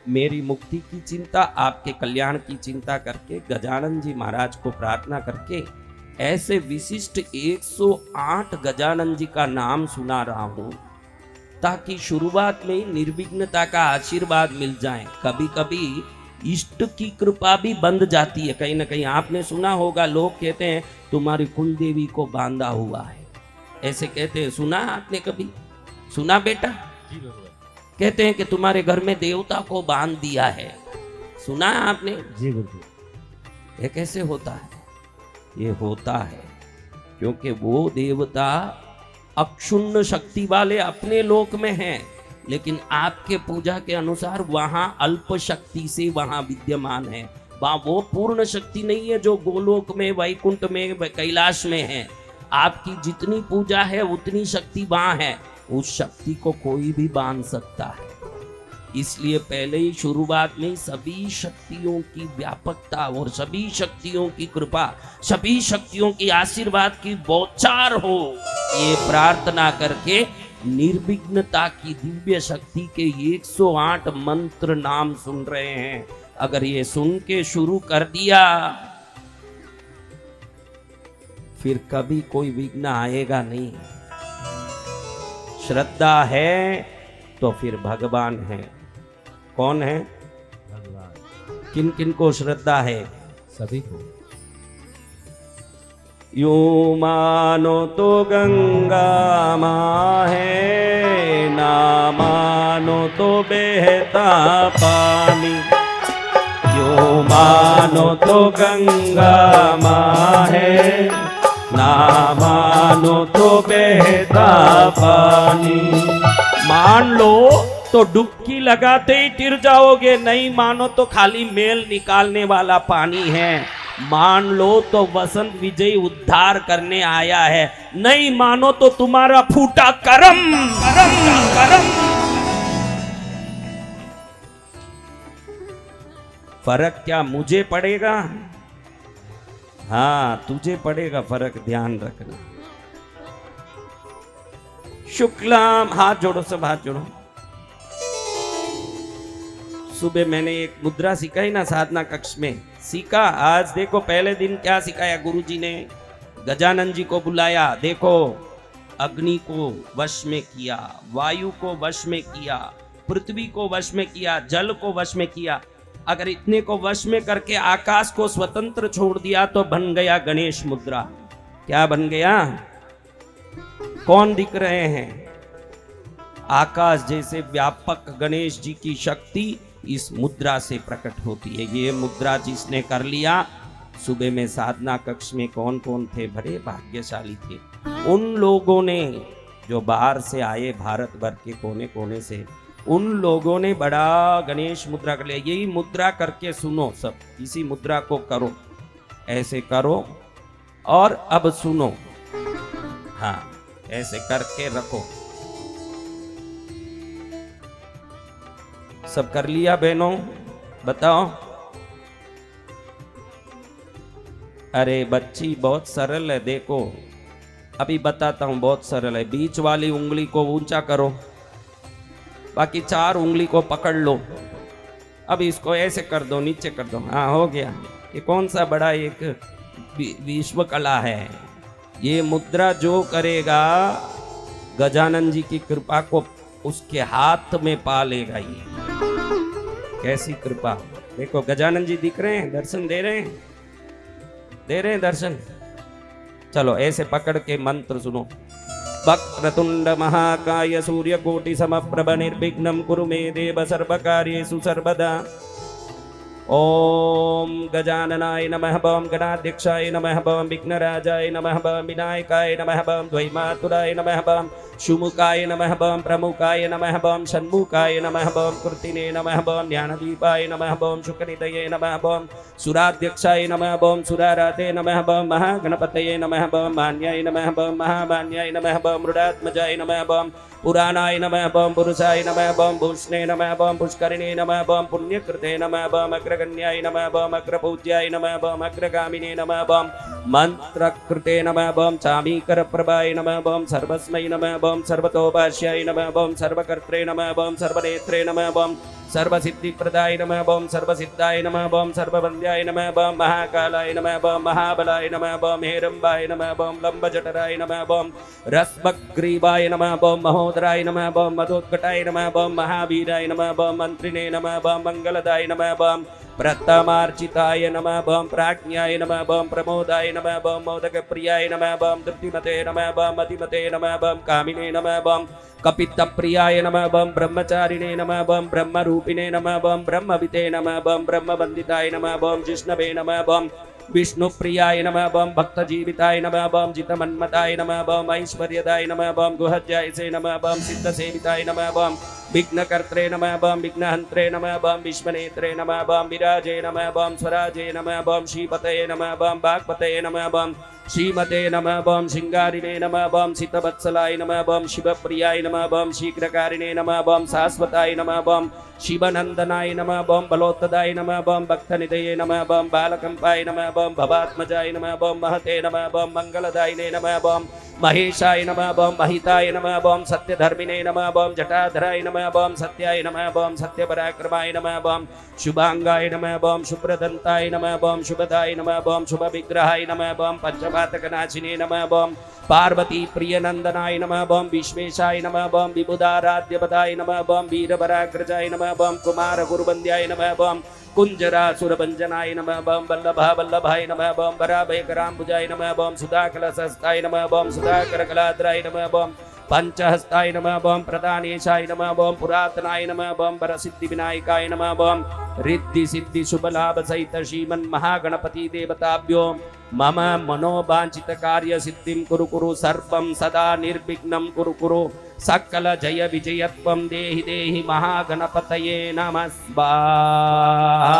मेरी मुक्ति की चिंता, आपके कल्याण की चिंता करके गजानन जी महाराज को प्रार्थना करके ऐसे विशिष्ट 108 गजानन जी का नाम सुना रहा हूं, ताकि शुरुआत में ही निर्विघ्नता का आशीर्वाद मिल जाए। कभी कभी इष्ट की कृपा भी बंध जाती है। कहीं ना कहीं आपने सुना होगा, लोग कहते हैं तुम्हारी कुलदेवी को बांधा हुआ है, ऐसे कहते हैं। सुना आपने कभी? सुना बेटा? कहते हैं कि तुम्हारे घर में देवता को बांध दिया है। सुना आपने? जी गुरु। ये कैसे होता है? ये होता है क्योंकि वो देवता अक्षुण्ण शक्ति वाले अपने लोक में हैं, लेकिन आपके पूजा के अनुसार वहां अल्प शक्ति से वहां विद्यमान है। वहां वो पूर्ण शक्ति नहीं है जो गोलोक में, वैकुंठ में, कैलाश में है। आपकी जितनी पूजा है उतनी शक्ति वहां है। उस शक्ति को कोई भी बांध सकता है। इसलिए पहले ही शुरुआत में सभी शक्तियों की व्यापकता और सभी शक्तियों की कृपा, सभी शक्तियों की आशीर्वाद की बौछार हो, ये प्रार्थना करके निर्विघ्नता की दिव्य शक्ति के 108 मंत्र नाम सुन रहे हैं। अगर ये सुन के शुरू कर दिया, फिर कभी कोई विघ्न आएगा नहीं। श्रद्धा है तो फिर भगवान है। कौन है? भगवान। किन किन को श्रद्धा है? सभी को। यूं मानो तो गंगा माँ है, ना मानो तो बहता पानी। यूं मानो तो गंगा माँ है, ना मानो तो बहता पानी। मान लो तो डुबकी लगाते ही तिर जाओगे, नहीं मानो तो खाली मेल निकालने वाला पानी है। मान लो तो वसंत विजय उद्धार करने आया है, नहीं मानो तो तुम्हारा फूटा करम करम करम। फर्क क्या मुझे पड़ेगा? हाँ तुझे पड़ेगा फर्क, ध्यान रखना। शुक्लाम, हाथ जोड़ो सब, हाथ जोड़ो। सुबह मैंने एक मुद्रा सिखाई ना साधना कक्ष में, सीखा। आज देखो पहले दिन क्या सिखाया गुरुजी ने? गजानन जी को बुलाया। देखो अग्नि को वश में किया, वायु को वश में किया, पृथ्वी को वश में किया, जल को वश में किया। अगर इतने को वश में करके आकाश को स्वतंत्र छोड़ दिया तो बन गया गणेश मुद्रा। क्या बन गया? कौन दिख रहे हैं? आकाश जैसे व्यापक गणेश जी की शक्ति इस मुद्रा से प्रकट होती है। ये मुद्रा जिसने कर लिया, सुबह में साधना कक्ष में कौन कौन थे? बड़े भाग्यशाली थे उन लोगों ने जो बाहर से आए, भारत भर के कोने कोने से। उन लोगों ने बड़ा गणेश मुद्रा कर लिया। यही मुद्रा करके सुनो सब, इसी मुद्रा को करो, ऐसे करो और अब सुनो। हाँ ऐसे करके रखो। सब कर लिया बहनों? बताओ। अरे बच्ची बहुत सरल है, देखो अभी बताता हूं, बहुत सरल है। बीच वाली उंगली को ऊंचा करो, बाकी 4 उंगली को पकड़ लो। अब इसको ऐसे कर दो, नीचे कर दो। हाँ हो गया। ये कौन सा बड़ा एक विश्व कला है। ये मुद्रा जो करेगा गजानन जी की कृपा को उसके हाथ में पा लेगा। ये कैसी कृपा! देखो गजानन जी दिख रहे हैं, दर्शन दे रहे हैं, दे रहे हैं दर्शन। चलो ऐसे पकड़ के मंत्र सुनो। वक्रतुंड महाकाय सूर्यकोटि समप्रभ निर्विघ्नं कुरु मे देव सर्वकार्येषु सर्वदा। ओम गजाननाय नमः, बम गणाध्यक्षाय नमः, बम विघ्नराजाय नमः, बम विनायकाय नमः, बम द्वैमातुराय नमः, बम शुमुखाय नमः, बम प्रमुखाय नमः, बम षण्मुखाय नमः, बम कृतिने नमः, बम ज्ञानदीपाय नमः, बम शुकनिधये नमः, बम सुराध्यक्षाय नमः, बम सुराराते नमः, बम महागणपतये नमः, बम मान्याय नमः, बम महामान्याय नमः, बम मृडात्मजाय नमः, बम पुराणाय नमः, बम पुरुषाय नमः, बम भूषणे नमः, बम पुष्करिणे नमः, बम पुण्यकृते नमः, बम अग्रगण्याय नमः, बम अग्रपूज्याय नमः, बम अग्रगामिने नमः, बम मंत्रकृते नमः, बम चामीकर प्रभाय नमः, बम सर्वस्मै नमः, बम सर्वतोभाष्याय नमः, बम सर्वकर्त्रे नमः, बम सर्वनेत्रे नमः, बम सर्वसिद्धिप्रदाय नमः बम सर्वसिद्धाय नमः बम सर्ववन्द्याय नमः बम महाकालाय नमः बम महाबलाय नमः बम हेरम्बाय नमः बम लंबजठराय नमः बम रस्मग्रीवाय नमः बम महोदराय नमः बम मदोद्घटाय नमः बम महावीराय नमः बम मंत्रिणे नमः बम मंगलदाय नमः बम प्रथमार्चिताय नमः बम प्राज्ञाय नमः बम प्रमोदाय नमः बम मोदकप्रियाय नमः बम तृप्तिमते नमः बम मतिमते नमः बम कामिने नमः बम कपितप्रियाय नमः बम ब्रह्मचारिणे नमः बम ब्रह्मरूपिणे नमः बम ब्रह्मविते नमः बम ब्रह्मवन्दिताय नमः बम जिष्णवे नमः बम विष्णुप्रियाय नमः बम भक्तजीविताय नमः बम जितमन्मताय नमः बम ऐश्वर्यदाय नमः बम गुहज्यायसे नमः बम सिद्धसेविताय नमः बम विघ्नकर्त्रे नमः बम विघ्नहन्त्रे नमः बम विश्वनेत्रे नमः बम विराजे नमः बम स्वराजे नमः बम श्रीपतये नमः बम वाग्पतये नमः बम श्रीमते नमः बम सिंगारिणे नमः बम सितवत्सलाय नमः बम शिवप्रियाय नमः बम शीघ्रकारिणे नमः बम शाश्वताय नमः बम शिवनंदनाय नमः बम बलोत्तदाय नमः बम भक्तनिधये नमः बम बालकंपाय नमः बम भवात्मजाय नमः बम महते नमः बम मंगलदायिने नमः बम महेशाय नमः बम महिताय नमः बम सत्यधर्मिणे नमः बम जटाधराय नमः बम सत्याय नमः बम सत्यपराक्रमाय नमः बम शुभांगाय नमः बम शुभ्रदंताय नमः बम शुभदाय नमः बम शुभविग्रहाय नमः बम पंचपातकनाशिने नमः बम पार्वती प्रियनंदनाय नमः बम विश्वेशाय नमः बम विबुधाराध्यपदाय नमः बम वीरपराग्रजाय नमः बम कुमार गुरुबंद्याय नमः बम कुंजरासुरभंजनाय नमः बम वल्लभाय नमः बम वराभयकराम्बुजाय नमः बम सुधाकलशहस्ताय नमः बम सुधाकरकलाद्राय नमः बम पंचहस्ताय नमः बम प्रदानेशाय नमः बम पुरातनाय नमः बम वरसिद्धिविनायकाय नमः बम रिद्धि सिद्धि शुभ लाभ सहित श्रीमन् महागणपति देवताभ्यो मम मनोवांछित कार्य सिद्धिं कुरु कुरु सर्वं सदा निर्विघ्नं कुरु कुरु सकल जय विजयत्वं देहि देहि महागणपतये नमः स्वाहा।